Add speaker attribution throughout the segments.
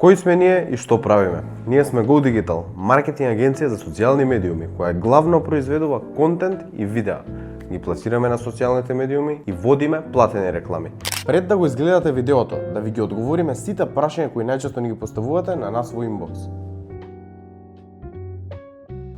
Speaker 1: Кои сме ние и што правиме? Ние сме Go Digital, маркетинг агенција за социјални медиуми, која главно произведува контент и видеа. Ги пласираме на социјалните медиуми и водиме платени реклами. Пред да го изгледате видеото, да ви ги одговориме сите прашања кои најчесто ни ги поставувате на нас во инбокс.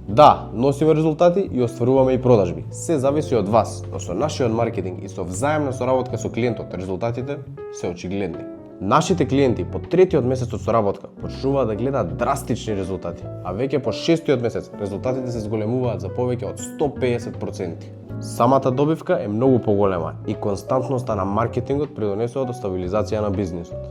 Speaker 1: Да, носиме резултати и остваруваме и продажби. Се зависи од вас, но со нашиот маркетинг и со взаемна соработка со клиентот, резултатите се очигледни. Нашите клиенти по третиот месец од соработка почнуваат да гледаат драстични резултати, а веќе по шестиот месец резултатите се зголемуваат за повеќе од 150%. Самата добивка е многу поголема и константноста на маркетингот придонесува до стабилизација на бизнисот.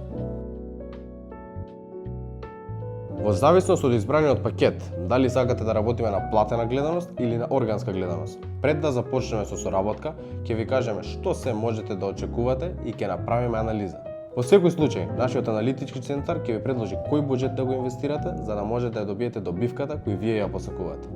Speaker 1: Во зависност од избраниот пакет, дали сакате да работиме на платена гледаност или на органска гледаност, пред да започнеме со соработка, ќе ви кажеме што се можете да очекувате и ќе направиме анализа. Во секој случај, нашиот аналитички центар ќе ви предложи кој буџет да го инвестирате, за да можете да добиете добивката кој вие ја посакувате.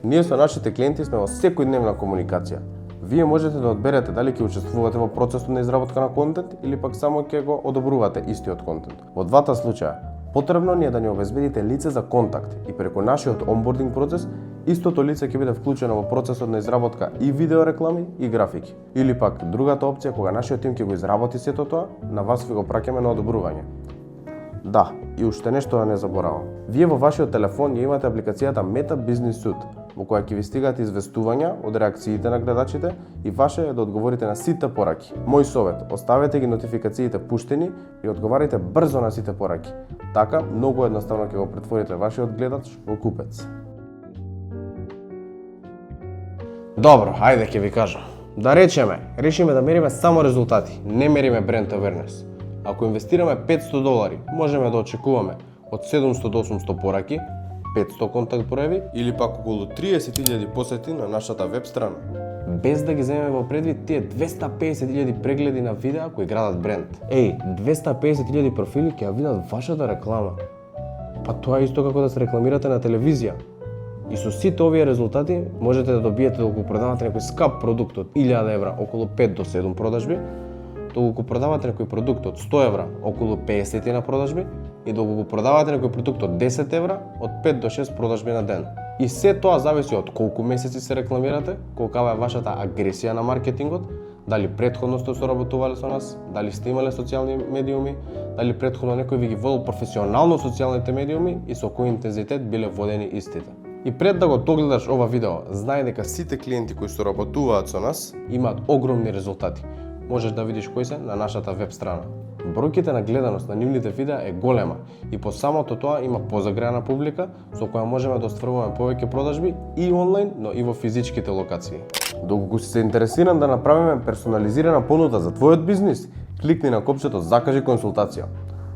Speaker 1: Ние со нашите клиенти сме во секојдневна комуникација. Вие можете да одберете дали ќе учествувате во процесот на изработка на контент или пак само ќе го одобрувате истиот контент. Во двата случаја, потребно ни е да ни обезбедите лице за контакт и преку нашиот онбординг процес, истото лице ќе биде вклучено во процесот на изработка и видеореклами и графики. Или пак другата опција кога нашиот тим ќе го изработи сето тоа, на вас ви го праќаме на одобрување. Да, и уште нешто да не заборавам. Вие во вашиот телефон ја имате апликацијата Meta Business Suite, во која ќе ви стигаат известувања од реакциите на гледачите и ваше е да одговорите на сите пораки. Мој совет, оставете ги нотификациите пуштени и одговарајте брзо на сите пораки. Така, многу едноставно ќе го претворите вашиот гледач во купец. Добро, ајде ќе ви кажам. Да речеме, решиме да мериме само резултати, не мериме бренд awareness. Ако инвестираме $500, можеме да очекуваме од 700 до 800 пораки, 500 контакт броеви или пак околу 30.000 посети на нашата веб страна. Без да ги земеме во предвид тие 250.000 прегледи на видеа кои градат бренд. 250.000 профили ќе ја видат вашата реклама. Па тоа е исто како да се рекламирате на телевизија. И со сите овие резултати можете да добиете да го продавате некој скап продукт од 1000 евра, околу 5 до 7 продажби, доколку продавате некој продукт од 100 евра, околу 50 на продажби, и доколку продавате некој продукт од 10 евра, од 5 до 6 продажби на ден. И се тоа зависи од колку месеци се рекламирате, колкава е вашата агресија на маркетингот, дали претходно сте соработувале со нас, дали сте имале социјални медиуми, дали претходно некој ви ги водил професионално социјалните медиуми и со кој интензитет биле водени истите. И пред да го догледаш ова видео, знај дека сите клиенти кои соработуваат со нас имаат огромни резултати. Можеш да видиш кои се на нашата веб страна. Бројките на гледаност на нивните видеа е голема и по самото тоа има позагреана публика со која можеме да остваруваме повеќе продажби и онлайн, но и во физичките локации. Доколку си се интересиран да направиме персонализирана понуда за твојот бизнис, кликни на копчето Закажи консултација.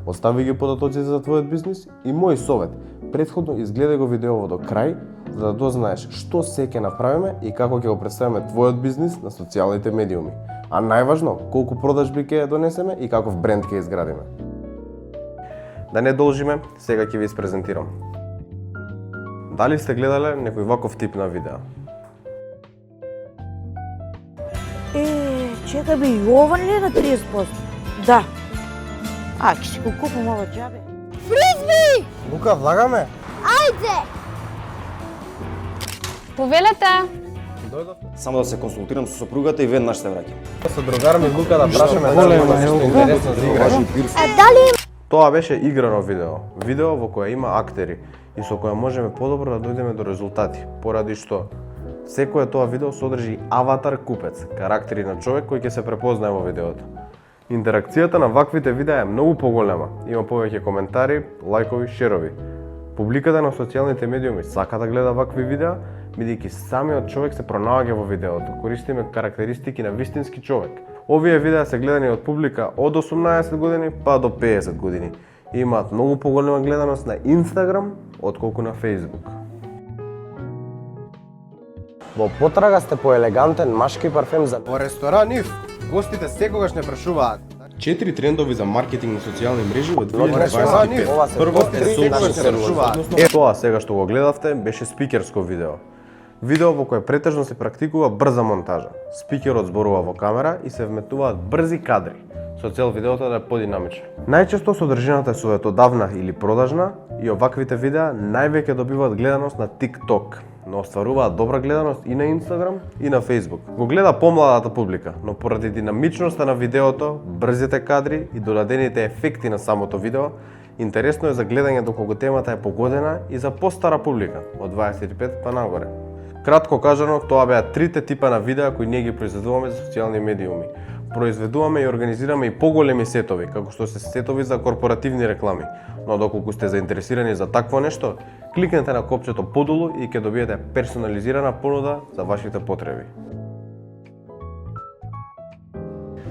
Speaker 1: Остави ги податоците за твојот бизнис и мој совет, претходно изгледај го видеово до крај, за да дознаеш што се ќе направиме и како ќе го представиме твојот бизнис на социјалните медиуми. А најважно, колку продажби ќе ја донесеме и каков бренд ќе изградиме. Да не должиме, сега ќе ви испрезентирам. Дали сте гледале некој ваков тип на видео?
Speaker 2: Чекај бе, и ова не е на 30%? Да. Ќе си го купам ова џабе.
Speaker 3: Фризби!
Speaker 1: Лука, влагаме?
Speaker 3: Ајде! Повелете!
Speaker 4: Само да се консултирам со сопругата и веднаш се враќам.
Speaker 1: Со другар ми Лука да прашаме нешто интересно за игра.
Speaker 3: Дали
Speaker 1: Тоа беше играно видео. Видео во кое има актери и со кое можеме подобро да дојдеме до резултати, поради што секое тоа видео содржи аватар купец, карактери на човек кој ќе се препознае во видеото. Интеракцијата на ваквите видеа е многу поголема. Има повеќе коментари, лајкови, шерови. Публиката на социјалните медиуми сака да гледа вакви видеа, бидејќи самиот човек се пронаоѓа во видеото. Користиме карактеристики на вистински човек. Овие видеа се гледани од публика од 18 години па до 50 години. И имаат многу поголема гледаност на Instagram отколку на Facebook.
Speaker 5: Во потрага сте по елегантен машки парфем за...
Speaker 6: Во ресторан Ив, гостите секогаш не прашуваат.
Speaker 1: 4 трендови за маркетинг на социјални мрежи во
Speaker 6: ресторан
Speaker 1: 2025.
Speaker 5: Прво
Speaker 6: Гостите секогаш не прашуваат.
Speaker 1: Тоа сега што го гледавте беше спикерско видео. Видео во кое претежно се практикува брза монтажа. Спикерот зборува во камера и се вметнуваат брзи кадри, со цел видеото да е подинамично. Најчесто содржината е советодавна или продажна и оваквите видеа највеќе добиваат гледаност на TikTok, но остваруваат добра гледаност и на Instagram и на Facebook. Го гледа помладата публика, но поради динамичноста на видеото, брзите кадри и додадените ефекти на самото видео, интересно е за гледање доколку темата е погодена и за постара публика, од 25 па нагоре. Кратко кажано, тоа беа трите типа на видеа кои ние ги произведуваме за социјални медиуми. Произведуваме и организираме и поголеми сетови, како што се сетови за корпоративни реклами. Но доколку сте заинтересирани за такво нешто, кликнете на копчето подолу и ќе добиете персонализирана понуда за вашите потреби.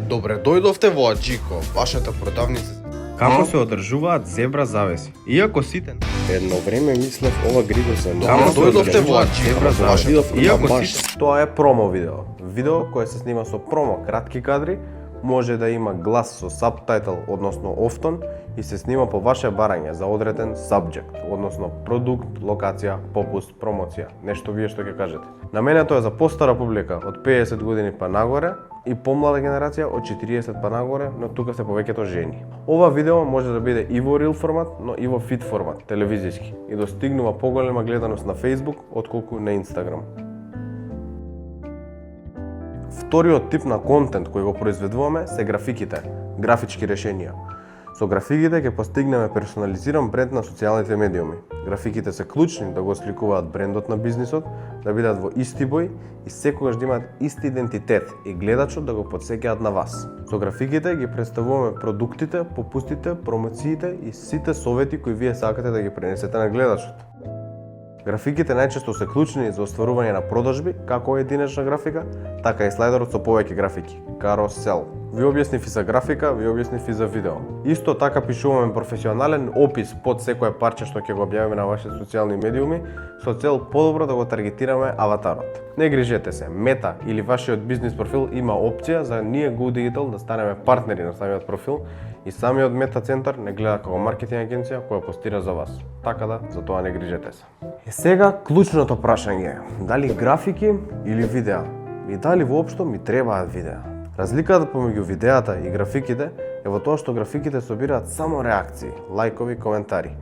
Speaker 6: Добре дојдовте во Аджико, вашата продавница.
Speaker 1: Како се одржуваат зебра завеси? Иако сите
Speaker 6: Едно време мислев ова гридо се
Speaker 1: Како се
Speaker 6: дојдовте
Speaker 1: одржуваат
Speaker 6: во Аджико,
Speaker 1: зебра завеси? Иако
Speaker 6: Иако
Speaker 1: сите тоа е промо видео. Видео кое се снима со промо кратки кадри, може да има глас со сабтајтл, односно офтон, и се снима по ваше барање за одреден subject, односно продукт, локација, попуст, промоција, нешто вие што ќе кажете. Наменето е за постара публика од 50 години па нагоре и помлада генерација од 40 па нагоре, но тука се повеќето жени. Ова видео може да биде и во рил формат, но и во фит формат, телевизиски, и достигнува поголема гледаност на Facebook отколку на Instagram. Вториот тип на контент кој го произведуваме се графиките, графички решенија. Со графиките ќе постигнеме персонализиран бренд на социјалните медиуми. Графиките се клучни да го сликуваат брендот на бизнисот, да бидат во исти бој и секогаш да имаат исти идентитет и гледачот да го потсеќаат на вас. Со графиките ги представуваме продуктите, попустите, промоциите и сите совети кои вие сакате да ги пренесете на гледачот. Графиките најчесто се клучни за остварување на продажби, како единечна графика, така и слайдерот со повеќе графики, карусел. Ви објаснив и за графика, ви објаснив и за видео. Исто така пишуваме професионален опис под секое парче што ќе го објавиме на вашите социјални медиуми, со цел подобро да го таргетираме аватарот. Не грижете се, Мета или вашиот бизнис профил има опција за ние Go Digital да станеме партнери на самиот профил и самиот Мета центар не гледа како маркетинг агенција која постира за вас. Така да, за тоа не грижете се. И сега клучното прашање е, дали графики или видеа? И дали воопшто ми требаат видеа? Разликата помеѓу видеата и графиките е во тоа што графиките собираат само реакции, лајкови, коментари.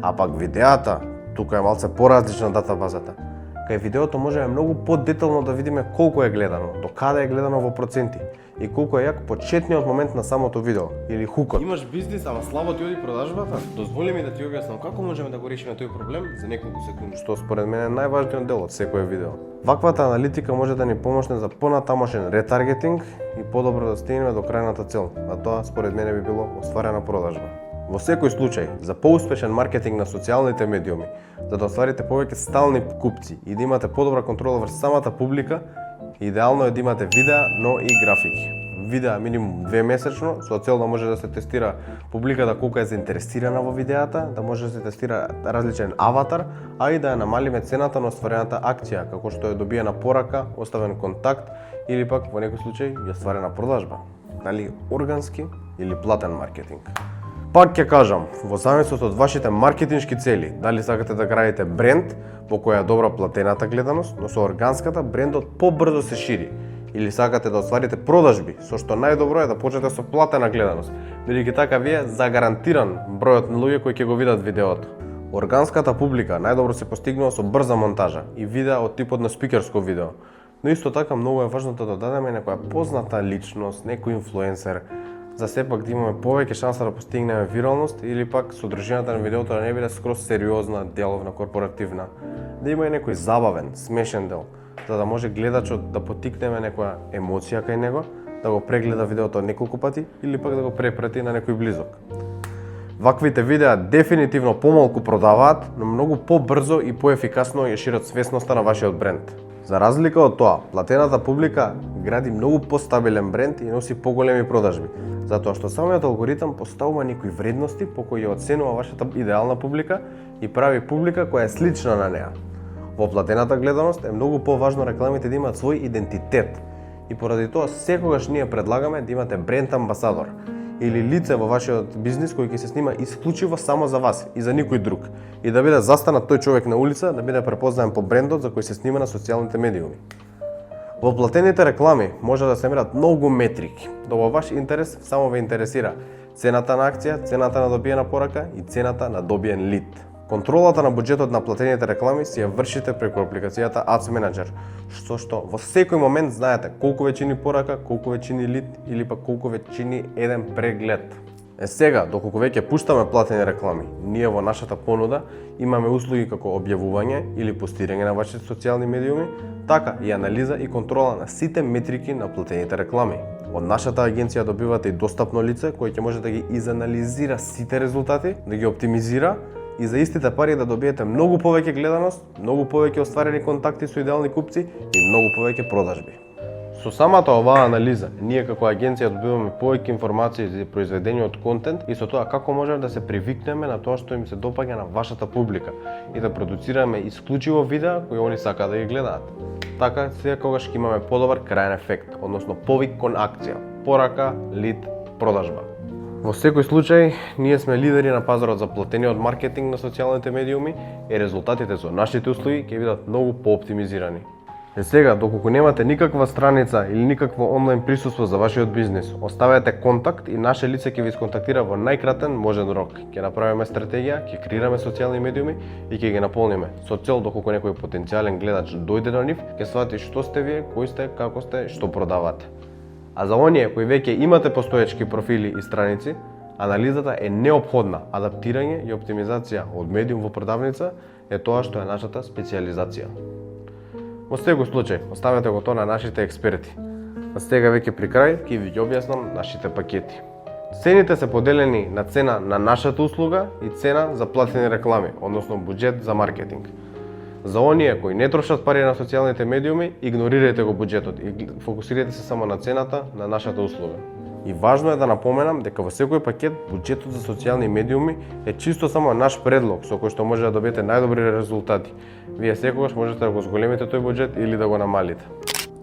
Speaker 1: А пак видеата, тука е малце поразлична датабазата. Кај видеото можеме многу подетално да видиме колку е гледано, до каде е гледано во проценти и колку е јак почетниот момент на самото видео или хукот.
Speaker 6: Имаш бизнис, ама слабо ти оди продажбата? Дозволи ми да ти објаснам како можеме да го решиме тој проблем за неколку секунди.
Speaker 1: Што според мене е најважниот дел од секое видео. Ваквата аналитика може да ни помошне за понатамошен ретаргетинг и подобро да стигнеме до крајната цел, а тоа според мене би било остварена продажба. Во секој случај, за поуспешен маркетинг на социјалните медиуми, за да остварите повеќе стални купци и да имате подобра контрола врз самата публика, идеално е да имате видеа, но и графики. Видеа минимум 2 месечно, со цел да може да се тестира публиката колку е заинтересирана во видеата, да може да се тестира различен аватар, а и да ја намалиме цената на остварената акција, како што е добиена порака, оставен контакт или пак во некој случај ја остварена продажба. Дали органски или платен маркетинг. Пак ќе кажам, во зависност од вашите маркетиншки цели, дали сакате да градите бренд во која е добра платената гледаност, но со органската брендот побрзо се шири, или сакате да остварите продажби, со што најдобро е да почнете со платена гледаност, бидејќи така вие загарантиран бројот на луѓе кои ќе го видат видеото. Органската публика најдобро се постигнува со брза монтажа и видеа од типот на спикерско видео, но исто така многу е важно да додадеме некоја позната личност, некој инфлуенсер, за сепак да имаме повеќе шанса да постигнеме виралност или пак содржината на видеото да не биде скроз сериозна, деловна, корпоративна, да има и некој забавен, смешен дел, за да може гледачот да потикнеме некоја емоција кај него, да го прегледа видеото неколку пати или пак да го препрати на некој близок. Ваквите видеа дефинитивно помалку продаваат, но многу побрзо и поефикасно ја шират свесноста на вашиот бренд. За разлика од тоа, платената публика гради многу постабилен бренд и носи поголеми продажби, затоа што самиот алгоритам поставува некои вредности по кои ја оценува вашата идеална публика и прави публика која е слична на неа. Во платената гледаност е многу поважно рекламите да имаат свој идентитет и поради тоа секогаш ние предлагаме да имате бренд амбасадор или лице во вашиот бизнис кој ќе се снима исклучиво само за вас и за никој друг и да биде застанат тој човек на улица, да биде препознаен по брендот за кој се снима на социјалните медиуми. Во платените реклами може да се мерат многу метрики, да во ваш интерес само ве интересира цената на акција, цената на добиена порака и цената на добиен лид. Контролата на буџетот на платените реклами си ја вршите преку апликацијата Ads Manager, што во секој момент знаете колку ве чини порака, колку ве чини лид или пак колку ве чини еден преглед. Сега, доколку веќе пуштаме платени реклами, ние во нашата понуда имаме услуги како објавување или постирање на вашите социјални медиуми, така и анализа и контрола на сите метрики на платените реклами. Од нашата агенција добивате и достапно лице кој ќе може да ги изанализира сите резултати, да ги оптимизира и за истите пари да добиете многу повеќе гледаност, многу повеќе остварени контакти со идеални купци и многу повеќе продажби. Со самата оваа анализа, ние како агенција добиваме повеќе информации за произведениот контент и со тоа како можеме да се привикнеме на тоа што им се допаѓа на вашата публика и да продуцираме исклучиво видеа кои они сакаат да ги гледаат. Така секогаш ќе имаме подобар крајен ефект, односно повик кон акција, порака, лид, продажба. Во секој случај, ние сме лидери на пазарот за платениот маркетинг на социјалните медиуми и резултатите со нашите услуги ќе бидат многу пооптимизирани. Сега, доколку немате никаква страница или никакво онлайн присуство за вашиот бизнис, оставете контакт и наше лице ќе ви сконтактира во најкратен можен рок. Ќе направиме стратегија, ќе креираме социјални медиуми и ќе ги наполниме со цел доколку некој потенцијален гледач дојде до нив, ќе свати што сте вие, кои сте, како сте, што продавате. А за оние кои веќе имате постоечки профили и страници, анализата е неопходна. Адаптирање и оптимизација од медиум во продавница е тоа што е нашата специјализација. Во секој случај, оставете го тоа на нашите експерти. А сега веќе при крај ќе ви ги објаснам нашите пакети. Цените се поделени на цена на нашата услуга и цена за платени реклами, односно буџет за маркетинг. За оние кои не трошат пари на социјалните медиуми, игнорирајте го буџетот и фокусирайте се само на цената на нашата услуга. И важно е да напоменам дека во секој пакет буџетот за социјални медиуми е чисто само наш предлог со кој што може да добиете најдобри резултати. Вие секогаш можете да го зголемите тој буџет или да го намалите.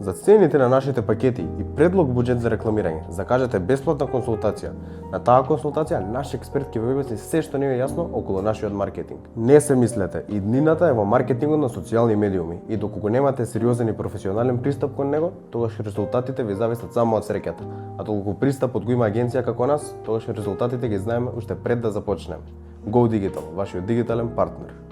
Speaker 1: За цените на нашите пакети и предлог буџет за рекламирање, закажете бесплатна консултација. На таа консултација наш експерт ќе ви објасни се што не е јасно околу нашиот маркетинг. Не се мислете, иднината е во маркетингот на социјални медиуми и доколку немате сериозен и професионален пристап кон него, тогаш резултатите ви зависат само од среќата. А доколку пристапот го има агенција како нас, тогаш резултатите ги знаеме уште пред да започнеме. Go Digital, вашиот дигитален партнер.